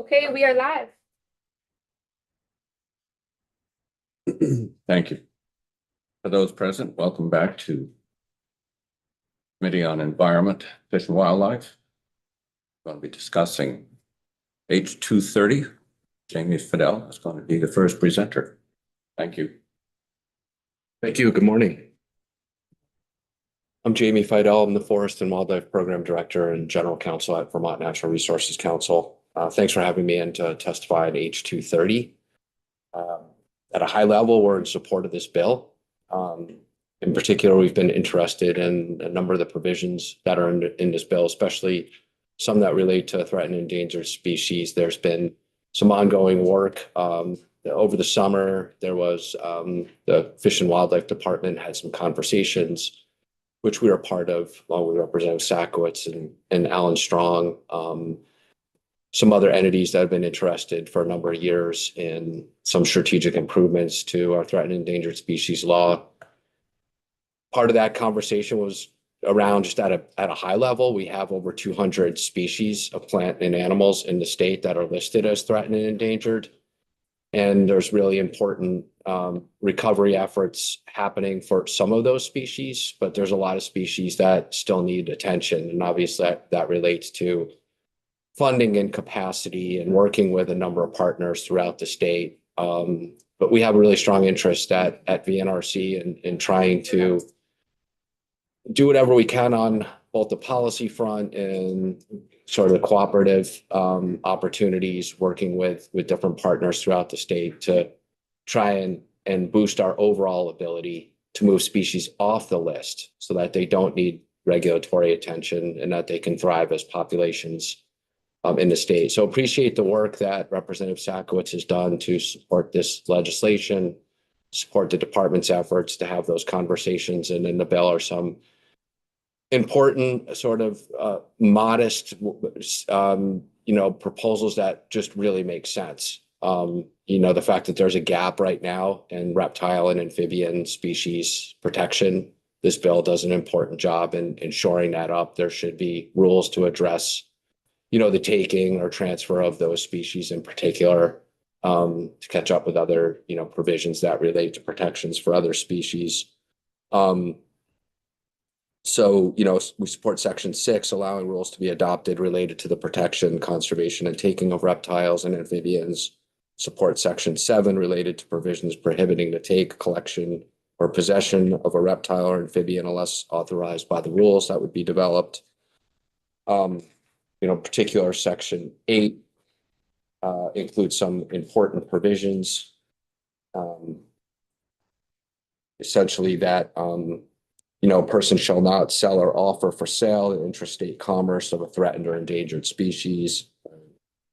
Okay, we are live. Thank you. For those present, welcome back to Committee on Environment, Fish and Wildlife. We're going to be discussing H230. Jamie Fidel is going to be the first presenter. Thank you. Thank you. Good morning. I'm Jamie Fidel. I'm the Forest and Wildlife Program Director and General Counsel at Vermont Natural Resources Council. Thanks for having me in to testify on H230. At a high level, we're in support of this bill. In particular, we've been interested in a number of the provisions that are in this bill, especially some that relate to threatened and endangered species. There's been some ongoing work. Over the summer, there was the Fish and Wildlife Department had some conversations, which we were part of, along with Representative Sakowicz and Alan Strong. Some other entities that have been interested for a number of years in some strategic improvements to our threatened and endangered species law. Part of that conversation was around just at a high level. We have over 200 species of plant and animals in the state that are listed as threatened and endangered. And there's really important recovery efforts happening for some of those species, but there's a lot of species that still need attention. And obviously that relates to funding and capacity and working with a number of partners throughout the state. But we have a really strong interest at VNRC in trying to do whatever we can on both the policy front and sort of the cooperative opportunities, working with different partners throughout the state to try and boost our overall ability to move species off the list so that they don't need regulatory attention and that they can thrive as populations in the state. So appreciate the work that Representative Sakowicz has done to support this legislation, support the department's efforts to have those conversations. And in the bill are some important sort of modest, proposals that just really make sense. The fact that there's a gap right now in reptile and amphibian species protection, this bill does an important job in shoring that up. There should be rules to address the taking or transfer of those species in particular, to catch up with other, provisions that relate to protections for other species. So, we support Section 6, allowing rules to be adopted related to the protection, conservation, and taking of reptiles and amphibians. Support Section 7, related to provisions prohibiting the take, collection, or possession of a reptile or amphibian unless authorized by the rules that would be developed. Particular Section 8 includes some important provisions, essentially that a person shall not sell or offer for sale in interstate commerce of a threatened or endangered species,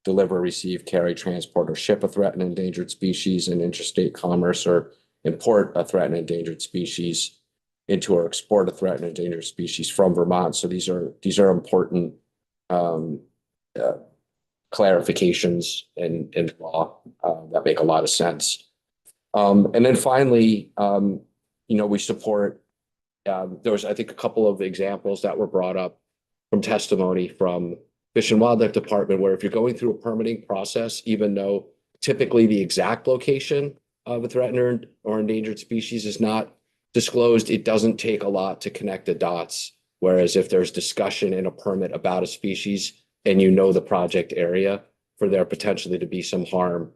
deliver, receive, carry, transport, or ship a threatened and endangered species in interstate commerce, or import a threatened and endangered species into or export a threatened and endangered species from Vermont. So these are important clarifications in law that make a lot of sense. And then finally, we support, there was, I think, a couple of examples that were brought up from testimony from Fish and Wildlife Department, where if you're going through a permitting process, even though typically the exact location of a threatened or endangered species is not disclosed, it doesn't take a lot to connect the dots. Whereas if there's discussion in a permit about a species and the project area, for there potentially to be some harm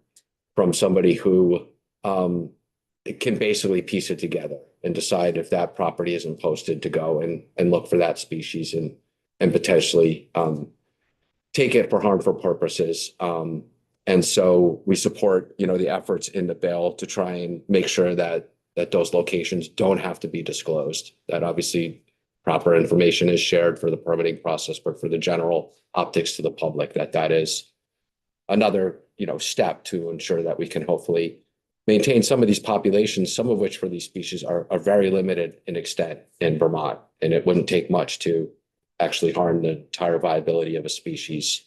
from somebody who can basically piece it together and decide if that property isn't posted to go and look for that species and potentially take it for harmful purposes. And so we support, the efforts in the bill to try and make sure that those locations don't have to be disclosed, that obviously proper information is shared for the permitting process, but for the general optics to the public, that is another, step to ensure that we can hopefully maintain some of these populations, some of which for these species are very limited in extent in Vermont. And it wouldn't take much to actually harm the entire viability of a species.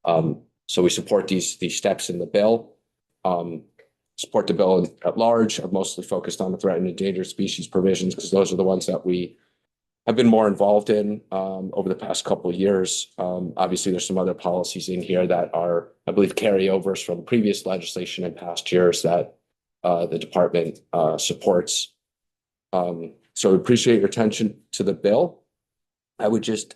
So we support these steps in the bill. Support the bill at large. I'm mostly focused on the threatened and endangered species provisions because those are the ones that we have been more involved in over the past couple of years. Obviously, there's some other policies in here that are, I believe, carryovers from previous legislation in past years that the department supports. So we appreciate your attention to the bill. I would just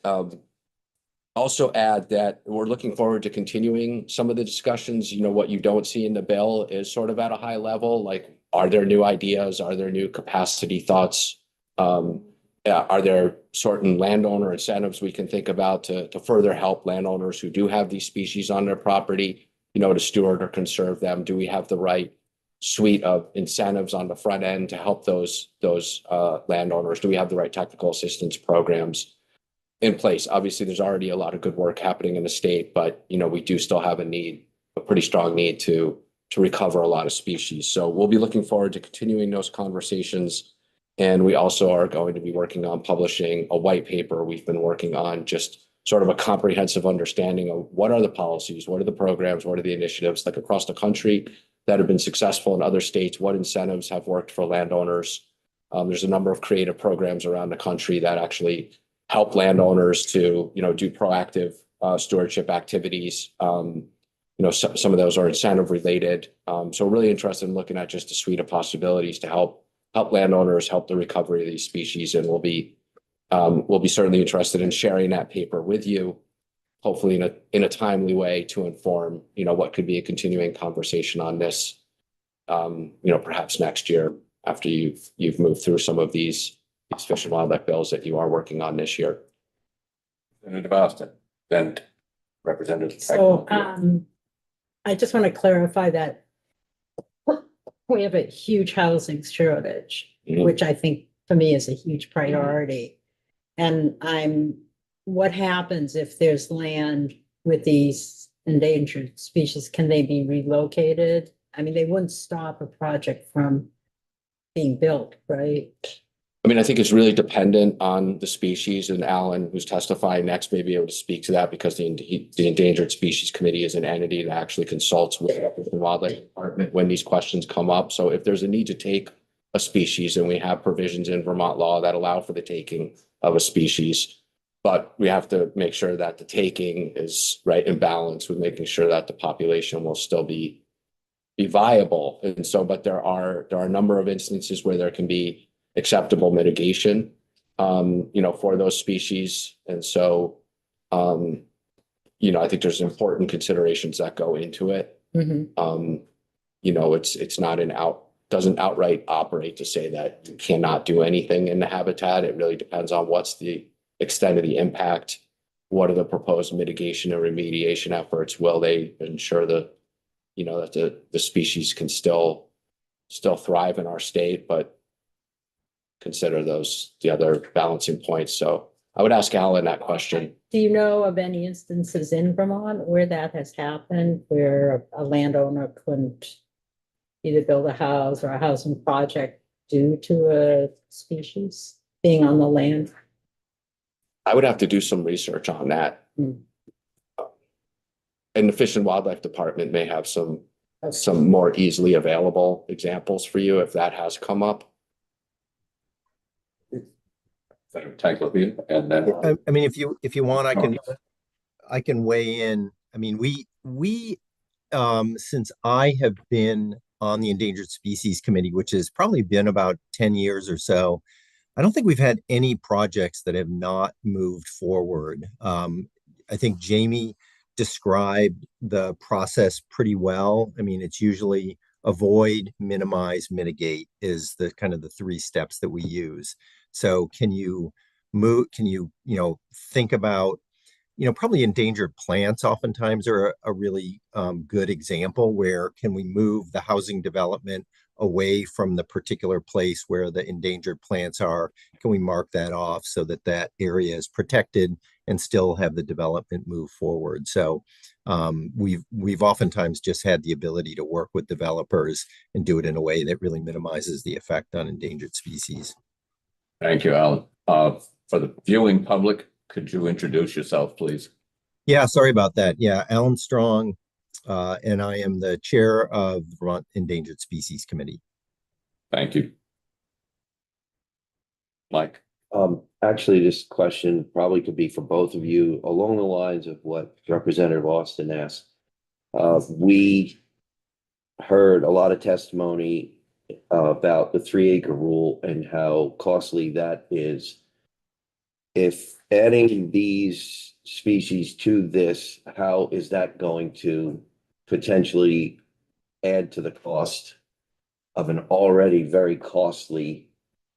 also add that we're looking forward to continuing some of the discussions. You know, what you don't see in the bill is sort of at a high level, like, are there new ideas? Are there new capacity thoughts? Are there certain landowner incentives we can think about to further help landowners who do have these species on their property, you know, to steward or conserve them? Do we have the right suite of incentives on the front end to help those landowners? Do we have the right technical assistance programs in place? Obviously, there's already a lot of good work happening in the state, but, you know, we do still have a pretty strong need to recover a lot of species. So we'll be looking forward to continuing those conversations. And we also are going to be working on publishing a white paper. We've been working on just sort of a comprehensive understanding of what are the policies, what are the programs, what are the initiatives like across the country that have been successful in other states, what incentives have worked for landowners. There's a number of creative programs around the country that actually help landowners to, you know, do proactive stewardship activities. You know, some of those are incentive related. So we're really interested in looking at just a suite of possibilities to help landowners, help the recovery of these species. And we'll be certainly interested in sharing that paper with you, hopefully in a timely way to inform, you know, what could be a continuing conversation on this, you know, perhaps next year after you've moved through some of these fish and wildlife bills that you are working on this year. Senator Boston, then Representative. So I just want to clarify that we have a huge housing shortage, which I think for me is a huge priority. And what happens if there's land with these endangered species? Can they be relocated? I mean, they wouldn't stop a project from being built, right? I mean, I think it's really dependent on the species, and Alan, who's testifying next, may be able to speak to that because the Endangered Species Committee is an entity that actually consults with the Wildlife Department when these questions come up. So if there's a need to take a species, and we have provisions in Vermont law that allow for the taking of a species, but we have to make sure that the taking is right in balance with making sure that the population will still be viable. And so, but there are a number of instances where there can be acceptable mitigation, you know, for those species. And so, you know, I think there's important considerations that go into it. Mm-hmm. You know, it's not doesn't outright operate to say that you cannot do anything in the habitat. It really depends on what's the extent of the impact. What are the proposed mitigation and remediation efforts? Will they ensure you know, that the species can still thrive in our state, but consider the other balancing points. So I would ask Alan that question. Do you know of any instances in Vermont where that has happened, where a landowner couldn't either build a house or a housing project due to a species being on the land? I would have to do some research on that. And the Fish and Wildlife Department may have some more easily available examples for you if that has come up. And then I mean, if you want, I can weigh in. I mean, we since I have been on the Endangered Species Committee, which has probably been about 10 years or so, I don't think we've had any projects that have not moved forward. I think Jamie described the process pretty well. I mean, it's usually avoid, minimize, mitigate is the kind of the three steps that we use. So can you think about, probably endangered plants oftentimes are a really good example. Where can we move the housing development away from the particular place where the endangered plants are? Can we mark that off so that that area is protected and still have the development move forward? So we've oftentimes just had the ability to work with developers and do it in a way that really minimizes the effect on endangered species. thank you, Alan. For the viewing public, could you introduce yourself, please? Yeah, sorry about that. Yeah, Alan Strong, and I am the chair of the Vermont Endangered Species Committee. Thank you. Mike. Actually, this question probably could be for both of you, along the lines of what Representative Austin asked. We heard a lot of testimony about the 3 acre rule and how costly that is. If adding these species to this, how is that going to potentially add to the cost of an already very costly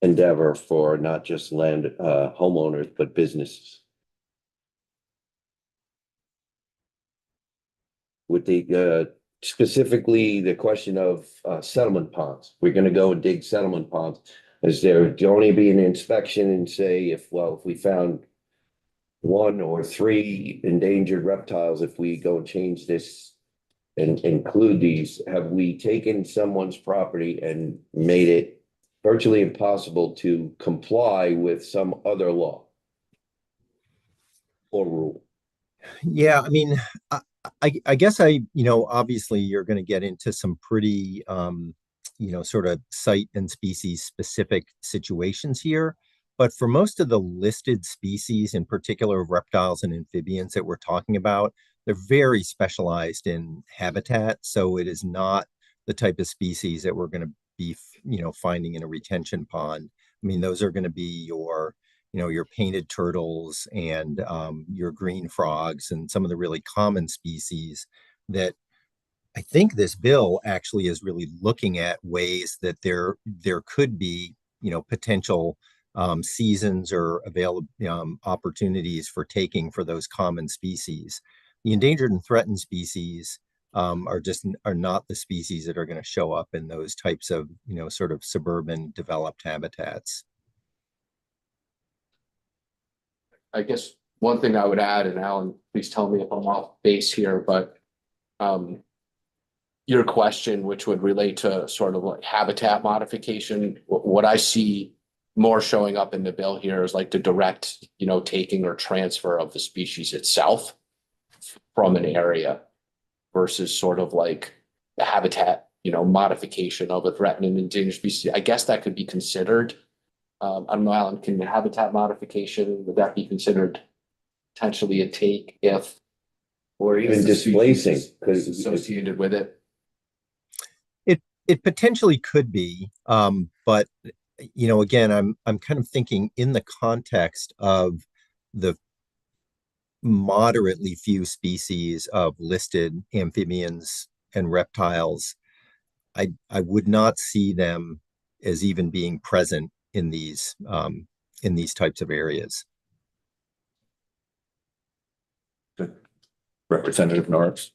endeavor for not just land homeowners, but businesses? With the specifically the question of settlement ponds, we're going to go and dig settlement ponds. Is there only be an inspection and say if we found 1 or 3 endangered reptiles, if we go and change this and include these, have we taken someone's property and made it virtually impossible to comply with some other law or rule? Yeah, I mean, I guess obviously you're going to get into some pretty, sort of site and species specific situations here. But for most of the listed species, in particular reptiles and amphibians that we're talking about, they're very specialized in habitat. So it is not the type of species that we're going to be, finding in a retention pond. I mean, those are going to be your painted turtles and your green frogs and some of the really common species that I think this bill actually is really looking at ways that there could be, potential seasons or available opportunities for taking for those common species. The endangered and threatened species are not the species that are going to show up in those types of, sort of suburban developed habitats. I guess one thing I would add, and Alan, please tell me if I'm off base here, but your question, which would relate to sort of like habitat modification, what I see more showing up in the bill here is like the direct, taking or transfer of the species itself from an area versus sort of like the habitat, modification of a threatened and endangered species. I guess that could be considered. I don't know, Alan, can the habitat modification, would that be considered potentially a take if? Or even displacing, because associated with it? It potentially could be, but again, I'm kind of thinking in the context of the moderately few species of listed amphibians and reptiles. I would not see them as even being present in these types of areas. Representative Norris.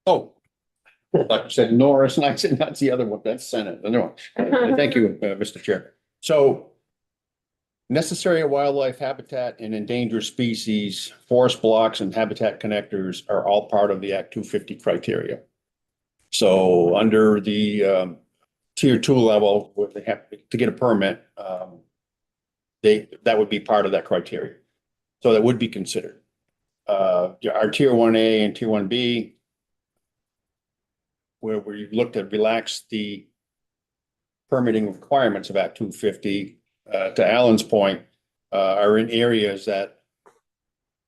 Oh, like you said, Norris, and I said, that's the other one, that's Senate, another one. Thank you, Mr. Chair. So necessary wildlife habitat and endangered species, forest blocks and habitat connectors are all part of the Act 250 criteria. So under the tier 2 level, where they have to get a permit, that would be part of that criteria. So that would be considered. Our tier 1A and tier 1B, where we looked at relax the permitting requirements of Act 250, to Alan's point, are in areas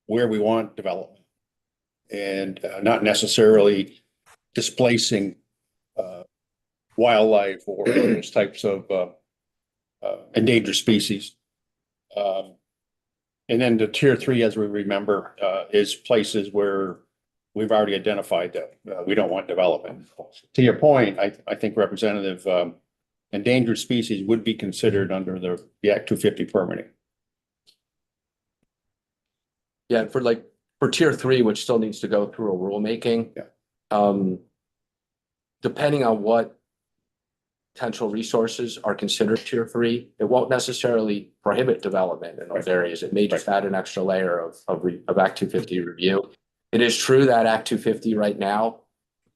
where we want development and not necessarily displacing wildlife or those types of endangered species. And then the tier 3, as we remember, is places where we've already identified that we don't want development. To your point, I think Representative, endangered species would be considered under the Act 250 permitting. Yeah, for tier 3, which still needs to go through a rulemaking. Yeah. Depending on what potential resources are considered tier 3, it won't necessarily prohibit development in those areas. It may just add an extra layer of Act 250 review. It is true that Act 250 right now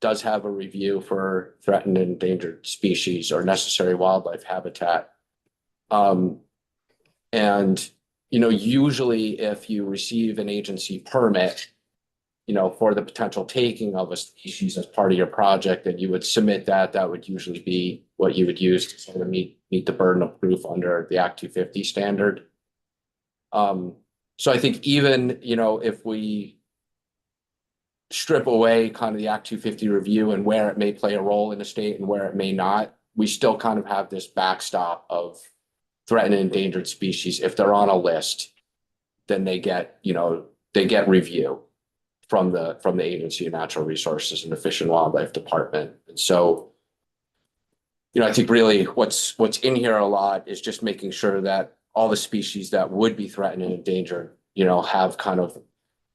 does have a review for threatened and endangered species or necessary wildlife habitat. And, usually if you receive an agency permit, for the potential taking of a species as part of your project, and you would submit that would usually be what you would use to sort of meet meet the burden of proof under the Act 250 standard. So I think even, you know, if we strip away kind of the Act 250 review and where it may play a role in the state and where it may not, we still kind of have this backstop of threatened and endangered species. If they're on a list, then they get, you know, they get review from the Agency of Natural Resources and the Fish and Wildlife Department. And so, you know, I think really what's in here a lot is just making sure that all the species that would be threatened and endangered, you know, have kind of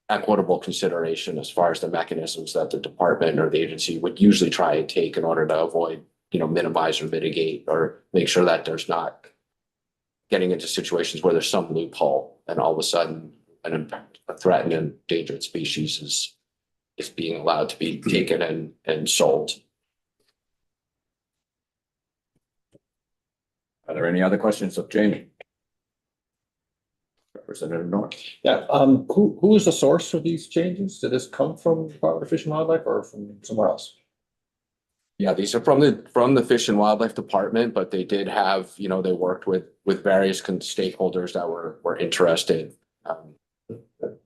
equitable consideration as far as the mechanisms that the department or the agency would usually try and take in order to avoid, you know, minimize or mitigate or make sure that there's not getting into situations where there's some loophole and all of a sudden a threatened and endangered species is being allowed to be taken and sold. Are there any other questions of Jamie? Representative Norris. Yeah, who is the source for these changes? Did this come from Department of Fish and Wildlife or from somewhere else? Yeah, these are from the Fish and Wildlife Department, but they did have, you know, they worked with various stakeholders that were interested.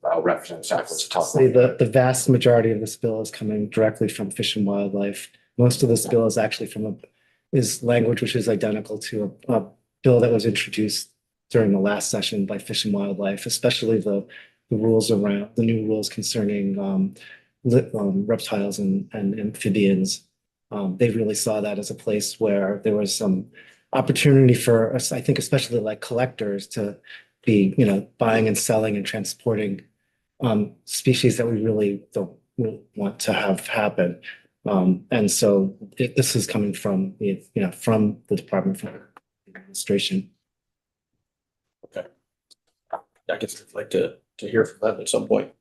I'll represent Zach. Let's talk. The vast majority of this bill is coming directly from Fish and Wildlife. Most of this bill is actually is language which is identical to a bill that was introduced during the last session by Fish and Wildlife, especially the rules around the new rules concerning reptiles and amphibians. They really saw that as a place where there was some opportunity for us, I think, especially like collectors to be, you know, buying and selling and transporting species that we really don't want to have happen. And so this is coming from from the Department of Administration. Okay. I guess I'd like to hear from them at some point.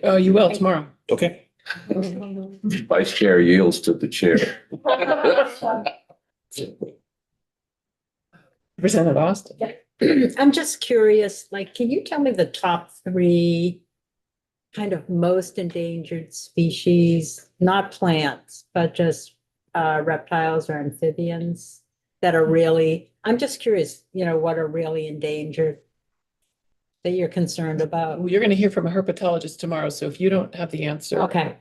Oh, you will tomorrow. Okay. Vice Chair yields to the chair. Representative Austin. I'm just curious, like, can you tell me the top 3 kind of most endangered species, not plants, but just reptiles or amphibians that are really, I'm just curious, you know, what are really endangered that you're concerned about? Well, you're going to hear from a herpetologist tomorrow, so if you don't have the answer, Okay.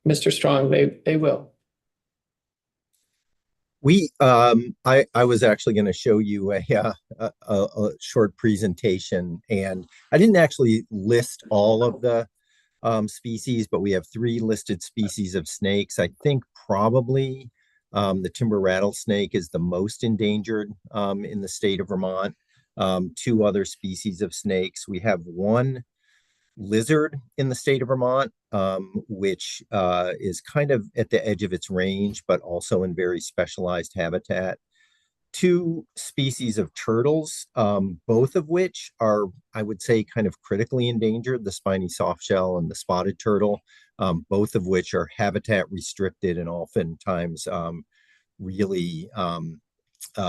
Mr. Strong, they will. I was actually going to show you a short presentation, and I didn't actually list all of the species, but we have 3 listed species of snakes. I think probably the timber rattlesnake is the most endangered in the state of Vermont. 2 other species of snakes. We have 1 lizard in the state of Vermont, which is kind of at the edge of its range, but also in very specialized habitat. 2 species of turtles, both of which are, I would say, kind of critically endangered, the spiny softshell and the spotted turtle, both of which are habitat restricted and oftentimes really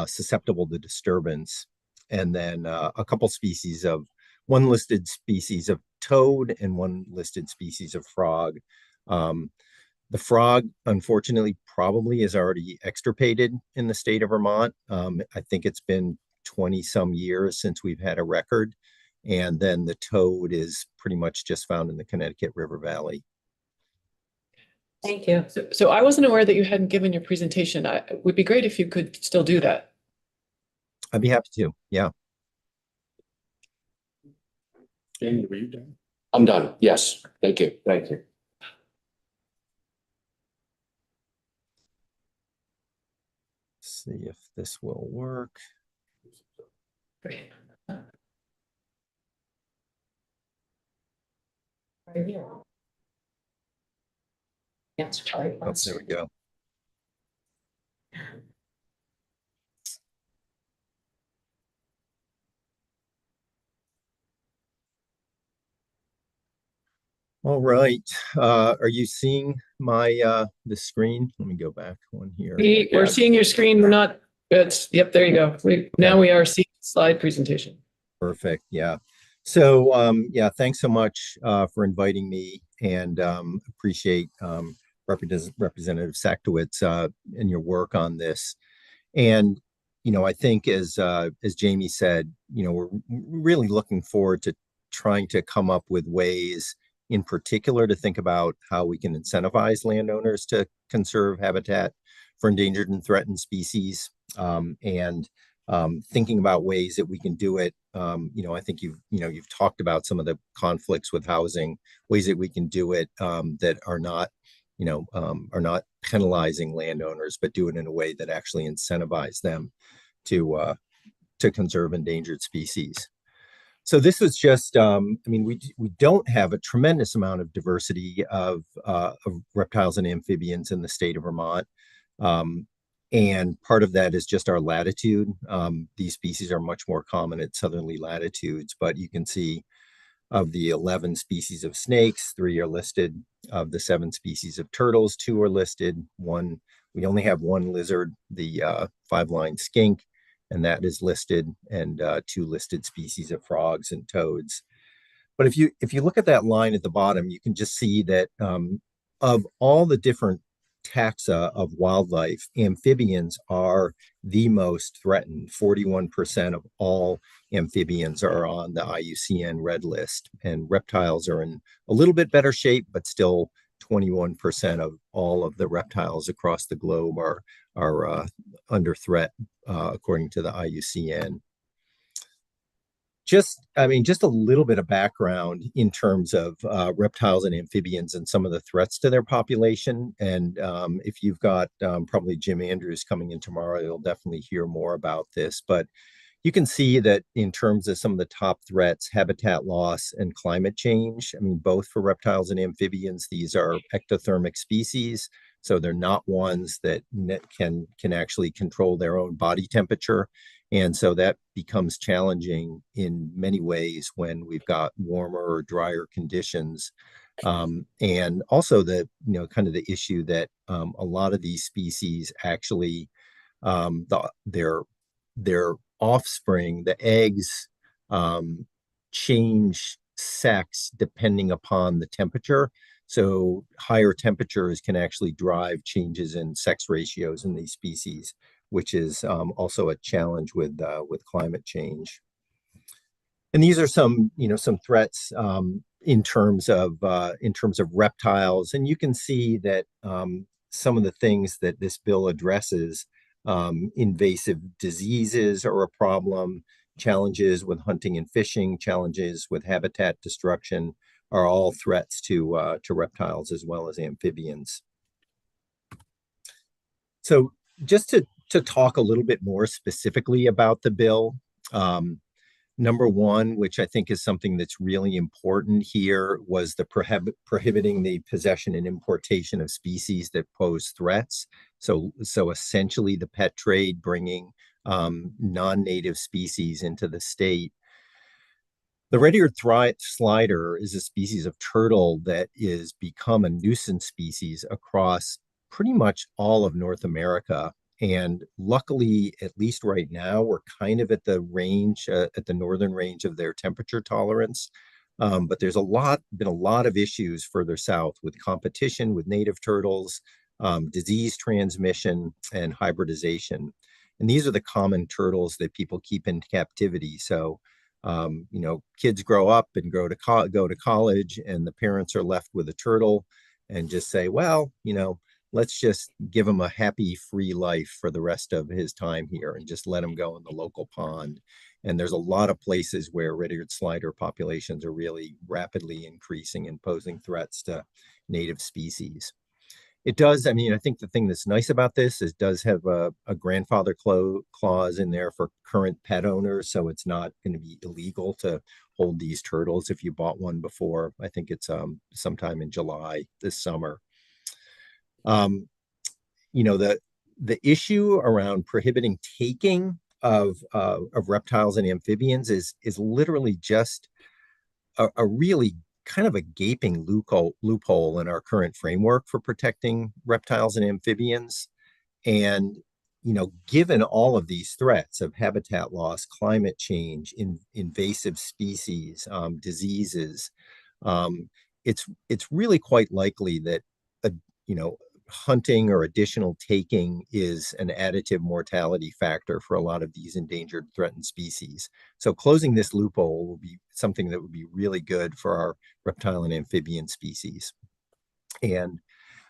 susceptible to disturbance. And then a couple species of 1 listed species of toad and 1 listed species of frog. The frog, unfortunately, probably is already extirpated in the state of Vermont. I think it's been 20 some years since we've had a record. And then the toad is pretty much just found in the Connecticut River Valley. Thank you. So I wasn't aware that you hadn't given your presentation. It would be great if you could still do that. I'd be happy to, yeah. Jamie, were you done? I'm done. Yes. Thank you. Thank you. See if this will work. Great. Right here. Yes, sorry. Oh, there we go. All right. Are you seeing my the screen? Let me go back one here. We're seeing your screen. We're not, yep, there you go. Now we are seeing slide presentation. Perfect. Yeah. So yeah, thanks so much for inviting me, and appreciate Representative Saktowitz, in your work on this. And, I think as Jamie said, we're really looking forward to trying to come up with ways in particular to think about how we can incentivize landowners to conserve habitat for endangered and threatened species, and thinking about ways that we can do it. I think you've talked about some of the conflicts with housing, ways that we can do it that are not penalizing landowners, but do it in a way that actually incentivize them to conserve endangered species. So this was just, we don't have a tremendous amount of diversity of reptiles and amphibians in the state of Vermont. And part of that is just our latitude. These species are much more common at southerly latitudes, but you can see of the 11 species of snakes, 3 are listed. Of the 7 species of turtles, 2 are listed. We only have 1 lizard, the 5-line skink, and that is listed, and 2 listed species of frogs and toads. But if you look at that line at the bottom, you can just see that of all the different taxa of wildlife, amphibians are the most threatened. 41% of all amphibians are on the IUCN Red List, and reptiles are in a little bit better shape, but still 21% of all of the reptiles across the globe are under threat, according to the IUCN. Just a little bit of background in terms of reptiles and amphibians and some of the threats to their population. And if you've got probably Jim Andrews coming in tomorrow, you'll definitely hear more about this. But you can see that in terms of some of the top threats, habitat loss and climate change, both for reptiles and amphibians, these are ectothermic species. So they're not ones that can actually control their own body temperature. And so that becomes challenging in many ways when we've got warmer or drier conditions. And also the issue that a lot of these species actually, their offspring, the eggs, change sex depending upon the temperature. So higher temperatures can actually drive changes in sex ratios in these species, which is also a challenge with climate change. And these are some threats in terms of reptiles. And you can see that some of the things that this bill addresses, invasive diseases are a problem, challenges with hunting and fishing, challenges with habitat destruction are all threats to reptiles as well as amphibians. So just to talk a little bit more specifically about the bill, number one, which I think is something that's really important here, was the prohibiting the possession and importation of species that pose threats. So essentially the pet trade bringing non-native species into the state. The red-eared slider is a species of turtle that is become a nuisance species across pretty much all of North America. And luckily, at least right now, we're kind of at the range, at the northern range of their temperature tolerance. But there's been a lot of issues further south with competition with native turtles, disease transmission, and hybridization. And these are the common turtles that people keep in captivity. So, kids grow up and go to college, and the parents are left with a turtle and just say, well, let's just give him a happy, free life for the rest of his time here and just let him go in the local pond. And there's a lot of places where red-eared slider populations are really rapidly increasing and posing threats to native species. It does, I think the thing that's nice about this is it does have a grandfather clause in there for current pet owners. So it's not going to be illegal to hold these turtles if you bought one before. I think it's sometime in July this summer. The issue around prohibiting taking of reptiles and amphibians is literally just a really kind of a gaping loophole in our current framework for protecting reptiles and amphibians. And, given all of these threats of habitat loss, climate change, invasive species, diseases, it's really quite likely that hunting or additional taking is an additive mortality factor for a lot of these endangered threatened species. So closing this loophole will be something that would be really good for our reptile and amphibian species. And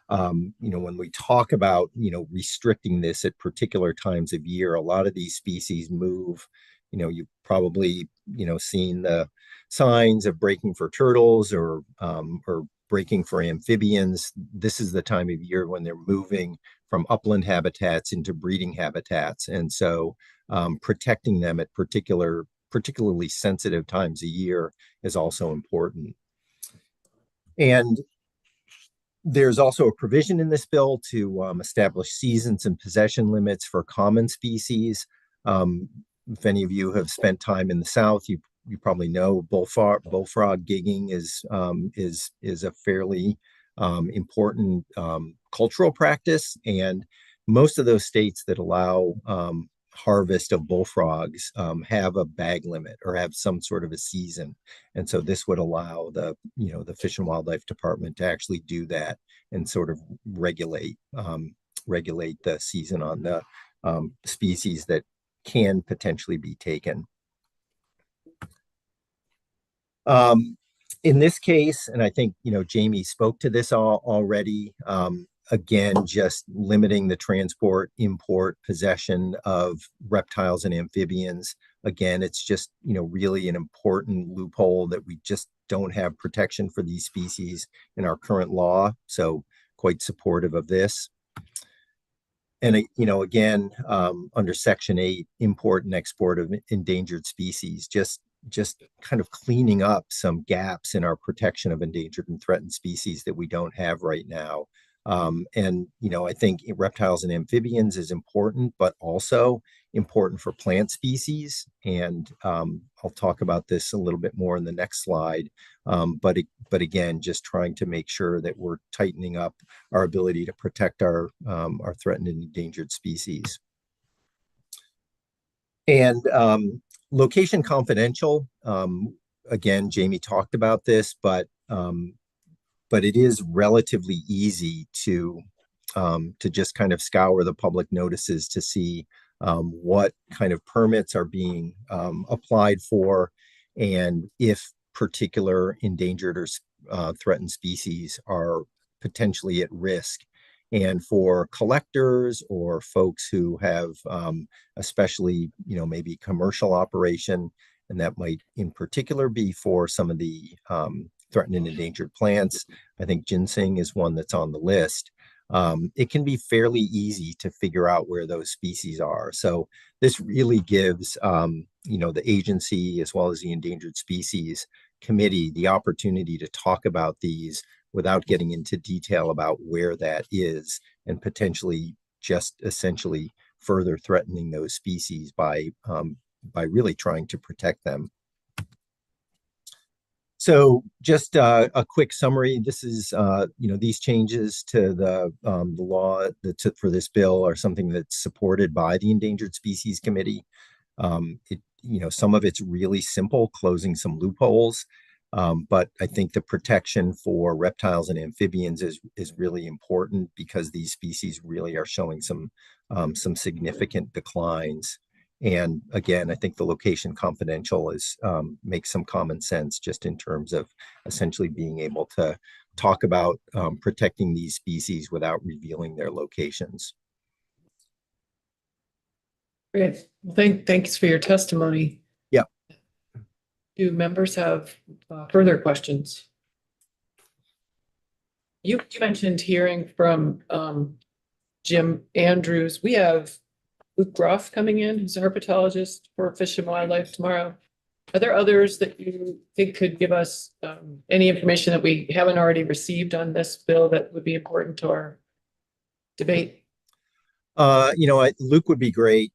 when we talk about, restricting this at particular times of year, a lot of these species move. You've probably, seen the signs of breaking for turtles or breaking for amphibians. This is the time of year when they're moving from upland habitats into breeding habitats. And so protecting them at particularly sensitive times of year is also important. And there's also a provision in this bill to establish seasons and possession limits for common species. If any of you have spent time in the South, you probably know bullfrog gigging is a fairly important cultural practice, and most of those states that allow harvest of bullfrogs have a bag limit or have some sort of a season. And so this would allow the Fish and Wildlife Department to actually do that and sort of regulate the season on the species that can potentially be taken. In this case, and I think, Jamie spoke to this already, again, just limiting the transport, import, possession of reptiles and amphibians. Again, it's just, really an important loophole that we just don't have protection for these species in our current law. So quite supportive of this. And, again, under Section 8, import and export of endangered species, just kind of cleaning up some gaps in our protection of endangered and threatened species that we don't have right now. And, I think reptiles and amphibians is important, but also important for plant species. And I'll talk about this a little bit more in the next slide. But again, just trying to make sure that we're tightening up our ability to protect our threatened and endangered species. And location confidential. Again, Jamie talked about this, but it is relatively easy to just kind of scour the public notices to see what kind of permits are being applied for, and if particular endangered or threatened species are potentially at risk. And for collectors or folks who have especially, maybe commercial operation, and that might in particular be for some of the threatened and endangered plants. I think ginseng is one that's on the list. It can be fairly easy to figure out where those species are. So this really gives, the agency as well as the Endangered Species Committee the opportunity to talk about these without getting into detail about where that is, and potentially just essentially further threatening those species by really trying to protect them. So just a quick summary. This is, these changes to the law for this bill are something that's supported by the Endangered Species Committee. Some of it's really simple, closing some loopholes. But I think the protection for reptiles and amphibians is really important, because these species really are showing some significant declines. And again, I think the location confidential makes some common sense, just in terms of essentially being able to talk about protecting these species without revealing their locations. Great. Thanks for your testimony. Yeah. Do members have further questions? You mentioned hearing from Jim Andrews. We have Luke Groff coming in, who's a herpetologist for Fish and Wildlife tomorrow. Are there others that you think could give us any information that we haven't already received on this bill that would be important to our debate? Luke would be great.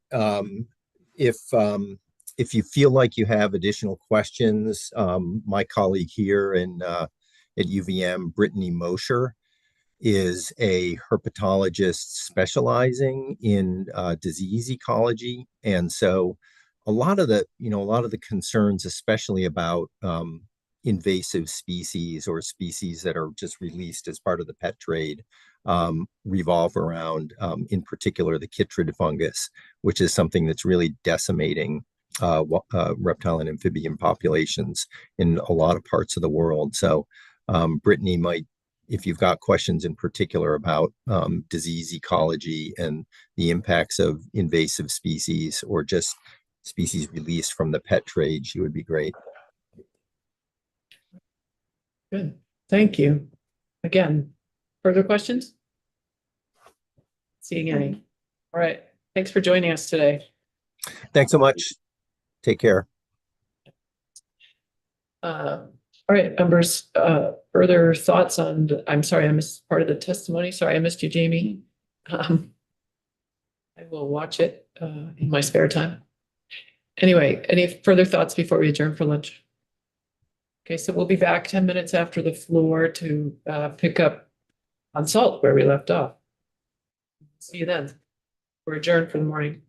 If you feel like you have additional questions, my colleague here at UVM, Brittany Mosher, is a herpetologist specializing in disease ecology. And so a lot of the concerns, especially about invasive species or species that are just released as part of the pet trade revolve around, in particular, the chytrid fungus, which is something that's really decimating reptile and amphibian populations in a lot of parts of the world. So Brittany might, if you've got questions in particular about disease ecology and the impacts of invasive species or just species released from the pet trade, she would be great. Good, thank you. Again, further questions? Seeing any. All right, thanks for joining us today. Thanks so much. Take care. All right, members, further thoughts on, I'm sorry, I missed part of the testimony. Sorry, I missed you, Jamie. I will watch it in my spare time. Anyway, any further thoughts before we adjourn for lunch? Okay, so we'll be back 10 minutes after the floor to pick up on SALT where we left off. See you then. We're adjourned for the morning.